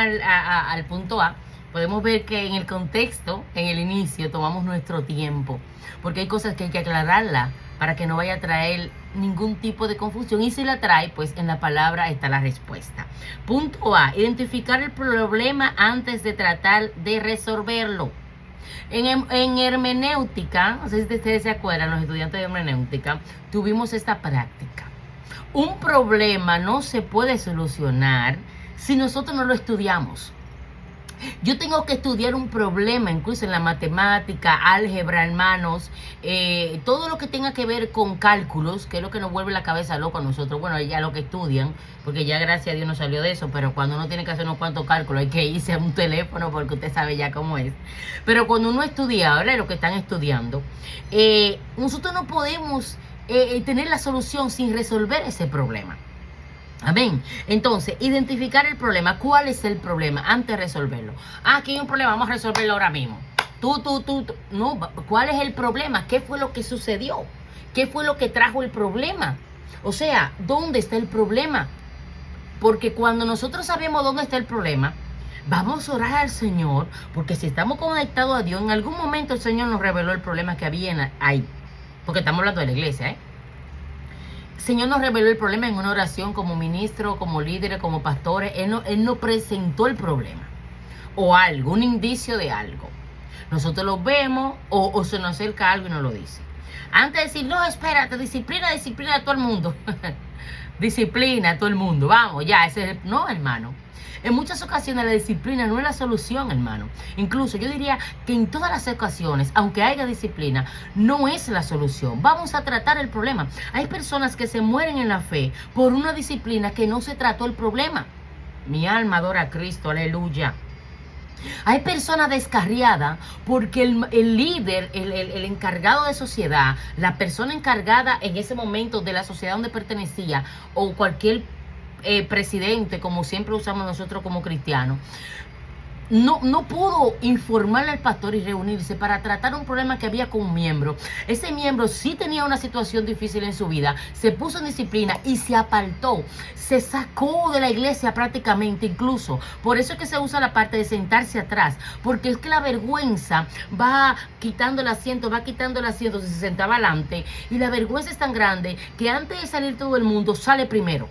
al punto A, podemos ver que en el contexto, en el inicio, tomamos nuestro tiempo, porque hay cosas que hay que aclararla para que no vaya a traer ningún tipo de confusión, y si la trae, pues en la palabra está la respuesta. Punto A, identificar el problema antes de tratar de resolverlo. En hermenéutica, no sé si ustedes se acuerdan, los estudiantes de hermenéutica, tuvimos esta práctica. Un problema no se puede solucionar si nosotros no lo estudiamos. Yo tengo que estudiar un problema, incluso en la matemática, álgebra, hermanos, todo lo que tenga que ver con cálculos, que es lo que nos vuelve la cabeza loca a nosotros. Bueno, ya lo que estudian, porque ya gracias a Dios no salió de eso, pero cuando uno tiene que hacer unos cuantos cálculos hay que irse a un teléfono porque usted sabe ya cómo es. Pero cuando uno estudia, ahora lo que están estudiando, nosotros no podemos tener la solución sin resolver ese problema. Amén. Entonces, identificar el problema. ¿Cuál es el problema? Antes de resolverlo. Aquí hay un problema, vamos a resolverlo ahora mismo. No, ¿cuál es el problema? ¿Qué fue lo que sucedió? ¿Qué fue lo que trajo el problema? O sea, ¿dónde está el problema? Porque cuando nosotros sabemos dónde está el problema, vamos a orar al Señor, porque si estamos conectados a Dios, en algún momento el Señor nos reveló el problema que había ahí. Porque estamos hablando de la iglesia, Señor nos reveló el problema en una oración como ministro, como líderes, como pastores. Él no presentó el problema o algo, un indicio de algo. Nosotros lo vemos o se nos acerca algo y nos lo dice. Antes de decir, no, espérate, disciplina a todo el mundo. Disciplina a todo el mundo. Vamos, ya, no, hermano. En muchas ocasiones la disciplina no es la solución, hermano. Incluso yo diría que en todas las ocasiones, aunque haya disciplina, no es la solución. Vamos a tratar el problema. Hay personas que se mueren en la fe por una disciplina que no se trató el problema. Mi alma adora a Cristo, aleluya. Hay personas descarriadas porque el líder, el encargado de sociedad, la persona encargada en ese momento de la sociedad donde pertenecía, o cualquier presidente, como siempre usamos nosotros como cristianos, no pudo informarle al pastor y reunirse para tratar un problema que había con un miembro. Ese miembro sí tenía una situación difícil en su vida, se puso en disciplina y se apartó, se sacó de la iglesia prácticamente, incluso. Por eso es que se usa la parte de sentarse atrás, porque es que la vergüenza va quitando el asiento si se sentaba adelante, y la vergüenza es tan grande que antes de salir todo el mundo, sale primero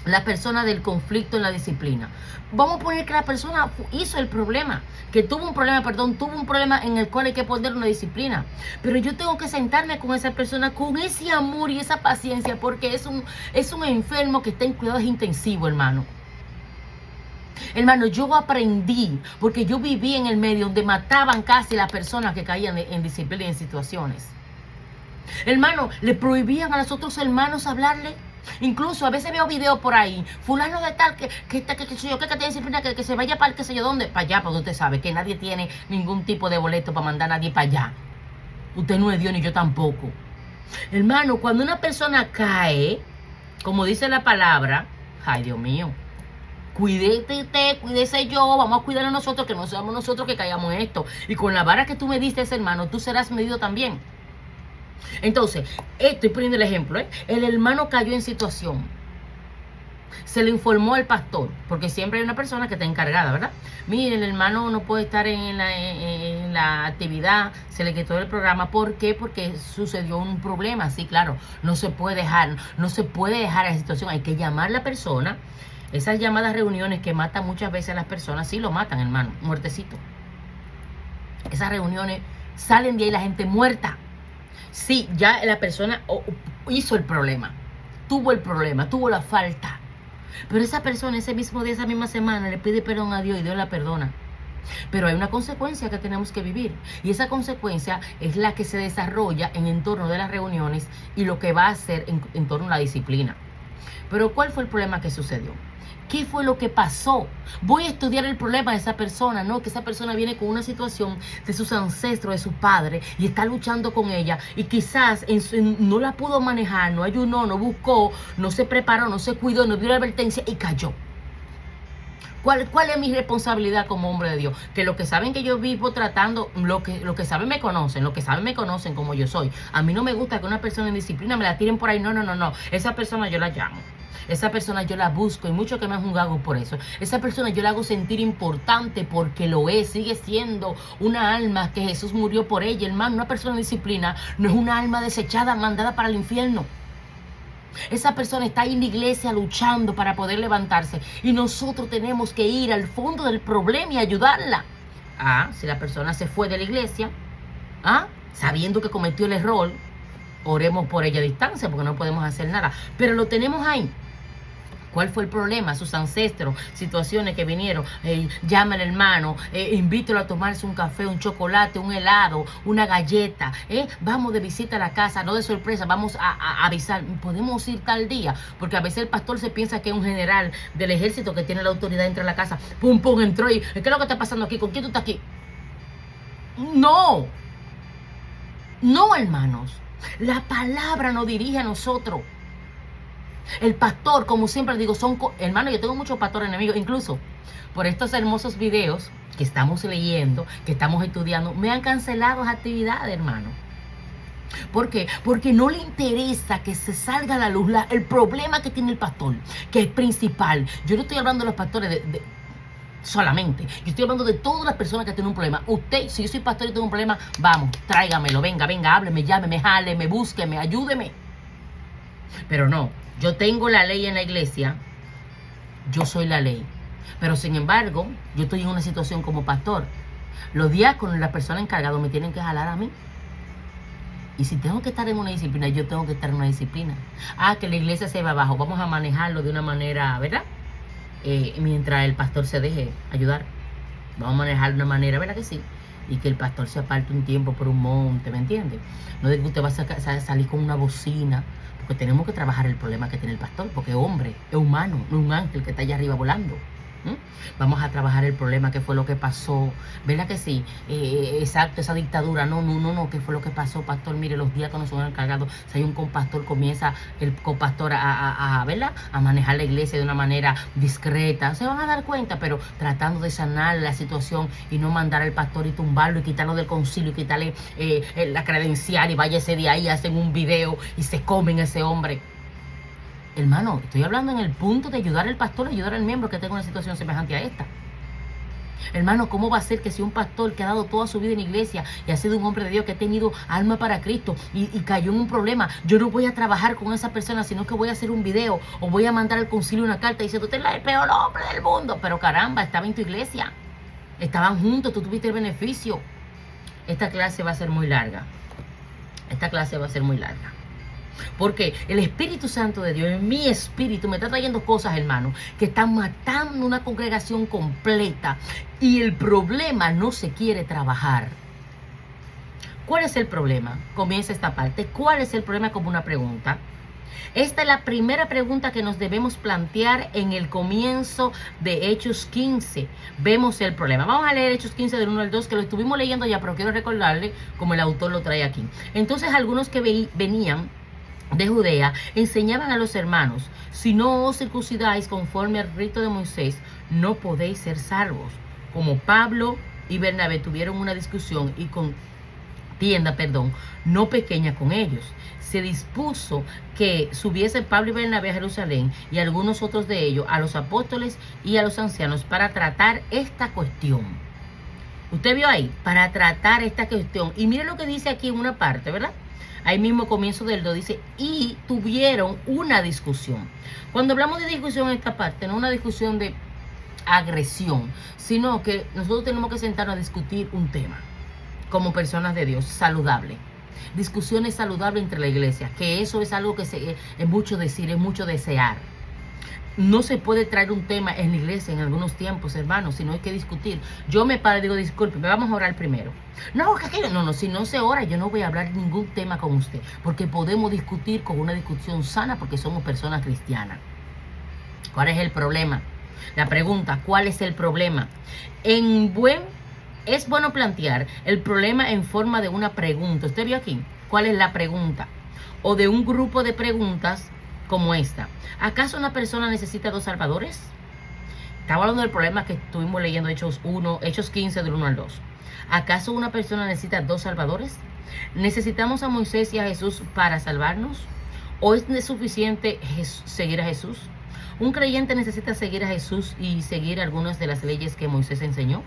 la persona del conflicto en la disciplina. Vamos a poner que la persona hizo el problema, que tuvo un problema en el cual hay que poner una disciplina. Pero yo tengo que sentarme con esa persona con ese amor y esa paciencia, porque es un enfermo que está en cuidados intensivos, hermano. Hermano, yo aprendí, porque yo viví en el medio donde mataban casi las personas que caían en disciplina y en situaciones. Hermano, le prohibían a los otros hermanos hablarle. Incluso a veces veo videos por ahí, fulano de tal, que tiene disciplina, que se vaya para el que sé yo dónde, para allá, porque usted sabe que nadie tiene ningún tipo de boleto para mandar a nadie para allá. Usted no es Dios ni yo tampoco. Hermano, cuando una persona cae, como dice la palabra, ay Dios mío, cuídese yo, vamos a cuidar a nosotros, que no seamos nosotros que caigamos en esto. Y con la vara que tú me diste, hermano, tú serás medido también. Entonces, estoy poniendo el ejemplo, El hermano cayó en situación. Se le informó al pastor, porque siempre hay una persona que está encargada, ¿verdad? Mire, el hermano no puede estar en la actividad, se le quitó el programa. ¿Por qué? Porque sucedió un problema. Sí, claro, no se puede dejar esa situación. Hay que llamar a la persona. Esas llamadas reuniones que matan muchas veces a las personas, sí lo matan, hermano, muertecito. Esas reuniones salen de ahí la gente muerta. Sí, ya la persona hizo el problema, tuvo la falta. Pero esa persona ese mismo día, esa misma semana, le pide perdón a Dios y Dios la perdona. Pero hay una consecuencia que tenemos que vivir. Y esa consecuencia es la que se desarrolla en torno de las reuniones y lo que va a hacer en torno a la disciplina. Pero ¿cuál fue el problema que sucedió? ¿Qué fue lo que pasó? Voy a estudiar el problema de esa persona, ¿no? Que esa persona viene con una situación de sus ancestros, de sus padres, y está luchando con ella, y quizás no la pudo manejar, no ayunó, no buscó, no se preparó, no se cuidó, no dio la advertencia y cayó. ¿Cuál es mi responsabilidad como hombre de Dios? Que los que saben que yo vivo tratando, los que saben me conocen como yo soy. A mí no me gusta que una persona en disciplina me la tiren por ahí. No. Esa persona yo la llamo. Esa persona yo la busco y muchos que me han juzgado por eso. Esa persona yo la hago sentir importante porque lo es. Sigue siendo una alma que Jesús murió por ella. Hermano, una persona de disciplina no es una alma desechada, mandada para el infierno. Esa persona está ahí en la iglesia luchando para poder levantarse. Y nosotros tenemos que ir al fondo del problema y ayudarla. Si la persona se fue de la iglesia, sabiendo que cometió el error, oremos por ella a distancia porque no podemos hacer nada. Pero lo tenemos ahí. ¿Cuál fue el problema? Sus ancestros, situaciones que vinieron. Llama al hermano, invítelo a tomarse un café, un chocolate, un helado, una galleta. Vamos de visita a la casa, no de sorpresa, vamos a avisar. Podemos ir tal día, porque a veces el pastor se piensa que es un general del ejército que tiene la autoridad dentro de la casa. Pum, pum, entró y ¿qué es lo que está pasando aquí? ¿Con quién tú estás aquí? No, hermanos. La palabra nos dirige a nosotros. El pastor, como siempre digo, hermano, yo tengo muchos pastores enemigos, incluso por estos hermosos videos que estamos leyendo, que estamos estudiando, me han cancelado las actividades, hermano. ¿Por qué? Porque no le interesa que se salga a la luz el problema que tiene el pastor, que es principal. Yo no estoy hablando de los pastores solamente. Yo estoy hablando de todas las personas que tienen un problema. Usted, si yo soy pastor y tengo un problema, vamos, tráigamelo, venga, hábleme, llámeme, jáleme, búsqueme, ayúdeme. Pero no, yo tengo la ley en la iglesia, yo soy la ley. Pero sin embargo, yo estoy en una situación como pastor. Los diáconos, las personas encargadas me tienen que jalar a mí. Y si tengo que estar en una disciplina, yo tengo que estar en una disciplina. Que la iglesia se va abajo, vamos a manejarlo de una manera, ¿verdad? Mientras el pastor se deje ayudar. Vamos a manejar de una manera, ¿verdad que sí? Y que el pastor se aparte un tiempo por un monte, ¿me entiende? No es que usted va a salir con una bocina, porque tenemos que trabajar el problema que tiene el pastor, porque es hombre, es humano, no es un ángel que está allá arriba volando. Vamos a trabajar el problema, qué fue lo que pasó, ¿verdad que sí? Exacto, esa dictadura, no, ¿qué fue lo que pasó, pastor? Mire, los diáconos son encargados. Si hay un compastor, comienza el compastor ¿verdad? A manejar la iglesia de una manera discreta. Se van a dar cuenta, pero tratando de sanar la situación y no mandar al pastor y tumbarlo y quitarlo del concilio y quitarle la credencial y váyase de ahí, hacen un video y se comen a ese hombre. Hermano, estoy hablando en el punto de ayudar al pastor, ayudar al miembro que tenga una situación semejante a esta. Hermano, ¿cómo va a ser que si un pastor que ha dado toda su vida en la iglesia y ha sido un hombre de Dios que ha tenido alma para Cristo y cayó en un problema, yo no voy a trabajar con esa persona, sino que voy a hacer un video o voy a mandar al concilio una carta diciendo, usted es el peor hombre del mundo? Pero caramba, estaba en tu iglesia, estaban juntos, tú tuviste el beneficio. Esta clase va a ser muy larga. Porque el Espíritu Santo de Dios, en mi espíritu, me está trayendo cosas, hermano, que están matando una congregación completa. Y el problema no se quiere trabajar. ¿Cuál es el problema? Comienza esta parte. ¿Cuál es el problema? Como una pregunta. Esta es la primera pregunta que nos debemos plantear en el comienzo de Hechos 15. Vemos el problema. Vamos a leer Hechos 15 del 1 al 2, que lo estuvimos leyendo ya, pero quiero recordarle como el autor lo trae aquí. Entonces algunos que venían de Judea enseñaban a los hermanos, si no os circuncidáis conforme al rito de Moisés, no podéis ser salvos. Como Pablo y Bernabé tuvieron una discusión y contienda, no pequeña con ellos, se dispuso que subiesen Pablo y Bernabé a Jerusalén y algunos otros de ellos a los apóstoles y a los ancianos para tratar esta cuestión. Usted vio ahí, para tratar esta cuestión. Y mire lo que dice aquí en una parte, ¿verdad? Ahí mismo comienzo del 2 dice, y tuvieron una discusión. Cuando hablamos de discusión en esta parte, no una discusión de agresión, sino que nosotros tenemos que sentarnos a discutir un tema como personas de Dios, saludable. Discusiones saludables entre la iglesia, que eso es algo que es mucho decir, es mucho desear. No se puede traer un tema en la iglesia en algunos tiempos, hermanos, si no hay que discutir. Yo me paro y digo, disculpe, vamos a orar primero. No, si no se ora, yo no voy a hablar ningún tema con usted, porque podemos discutir con una discusión sana, porque somos personas cristianas. ¿Cuál es el problema? La pregunta, ¿cuál es el problema? Es bueno plantear el problema en forma de una pregunta. ¿Usted vio aquí? ¿Cuál es la pregunta? O de un grupo de preguntas como esta. ¿Acaso una persona necesita dos salvadores? Estaba hablando del problema que estuvimos leyendo Hechos 15 del 1 al 2. ¿Acaso una persona necesita dos salvadores? ¿Necesitamos a Moisés y a Jesús para salvarnos? ¿O es suficiente seguir a Jesús? ¿Un creyente necesita seguir a Jesús y seguir algunas de las leyes que Moisés enseñó?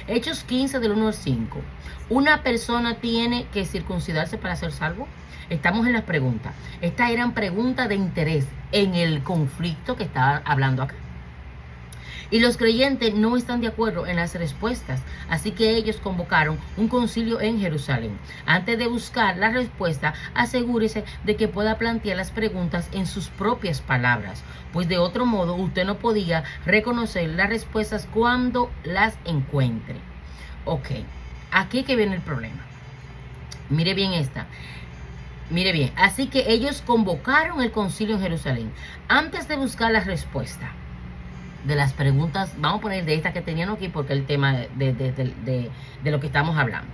Hechos 15 del 1 al 5. ¿Una persona tiene que circuncidarse para ser salvo? Estamos en las preguntas. Estas eran preguntas de interés en el conflicto que estaba hablando acá. Y los creyentes no están de acuerdo en las respuestas, así que ellos convocaron un concilio en Jerusalén. Antes de buscar la respuesta, asegúrese de que pueda plantear las preguntas en sus propias palabras, pues de otro modo usted no podía reconocer las respuestas cuando las encuentre. Ok, aquí que viene el problema. Mire bien esta. Mire bien, así que ellos convocaron el concilio en Jerusalén. Antes de buscar la respuesta de las preguntas, vamos a poner de estas que tenían aquí porque es el tema de lo que estamos hablando.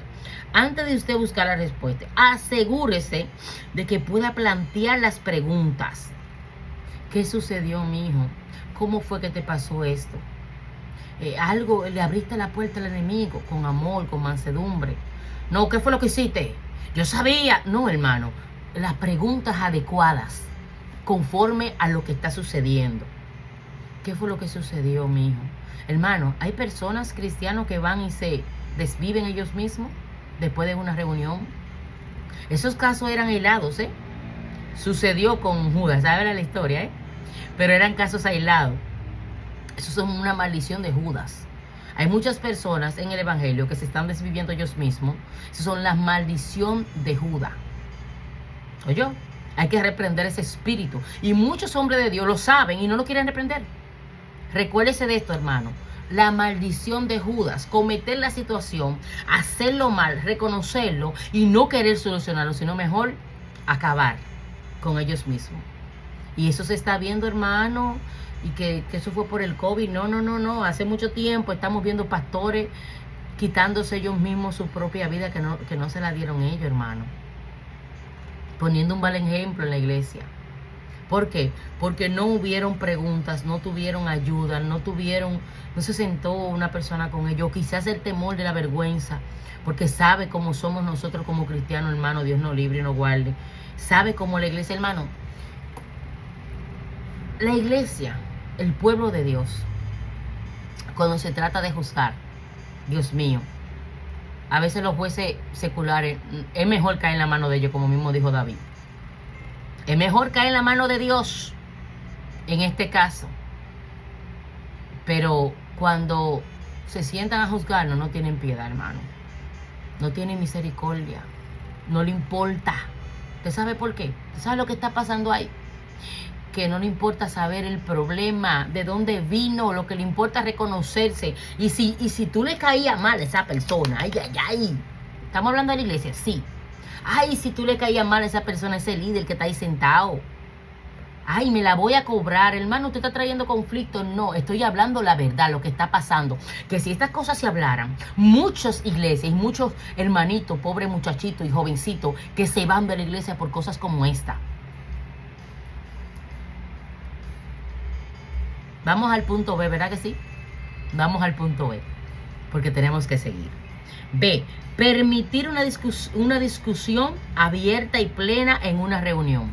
Antes de usted buscar la respuesta, asegúrese de que pueda plantear las preguntas. ¿Qué sucedió, mi hijo? ¿Cómo fue que te pasó esto? Algo, le abriste la puerta al enemigo con amor, con mansedumbre. No, ¿qué fue lo que hiciste? Yo sabía. No, hermano, las preguntas adecuadas conforme a lo que está sucediendo. ¿Qué fue lo que sucedió, mi hijo? Hermano, hay personas cristianos que van y se desviven ellos mismos después de una reunión. Esos casos eran aislados, ¿eh? Sucedió con Judas, ¿saben la historia, eh? Pero eran casos aislados. Eso es una maldición de Judas. Hay muchas personas en el evangelio que se están desviviendo ellos mismos. Eso son la maldición de Judas. ¿Oyó? Hay que reprender ese espíritu. Y muchos hombres de Dios lo saben y no lo quieren reprender. Recuérdese de esto, hermano. La maldición de Judas, cometer la situación, hacerlo mal, reconocerlo y no querer solucionarlo, sino mejor acabar con ellos mismos. Y eso se está viendo, hermano, y que eso fue por el COVID. No. Hace mucho tiempo estamos viendo pastores quitándose ellos mismos su propia vida que no se la dieron ellos, hermano. Poniendo un mal ejemplo en la iglesia. ¿Por qué? Porque no hubieron preguntas, no tuvieron ayuda, no se sentó una persona con ellos. Quizás el temor de la vergüenza, porque sabe cómo somos nosotros como cristianos, hermano. Dios nos libre y nos guarde. Sabe cómo la iglesia, hermano. La iglesia, el pueblo de Dios, cuando se trata de juzgar, Dios mío, a veces los jueces seculares, es mejor caer en la mano de ellos, como mismo dijo David. Es mejor caer en la mano de Dios, en este caso. Pero cuando se sientan a juzgarnos, no tienen piedad, hermano. No tienen misericordia. No le importa. ¿Usted sabe por qué? ¿Usted sabe lo que está pasando ahí? Que no le importa saber el problema, de dónde vino, lo que le importa es reconocerse. Y si tú le caías mal a esa persona, ay. Estamos hablando de la iglesia, sí. Ay, si tú le caías mal a esa persona, ese líder que está ahí sentado. Ay, me la voy a cobrar. Hermano, usted está trayendo conflicto. No, estoy hablando la verdad, lo que está pasando. Que si estas cosas se hablaran, muchas iglesias y muchos hermanitos, pobres muchachitos y jovencitos, que se van de la iglesia por cosas como esta. Vamos al punto B, ¿verdad que sí? Vamos al punto B, porque tenemos que seguir. B, permitir una discusión abierta y plena en una reunión.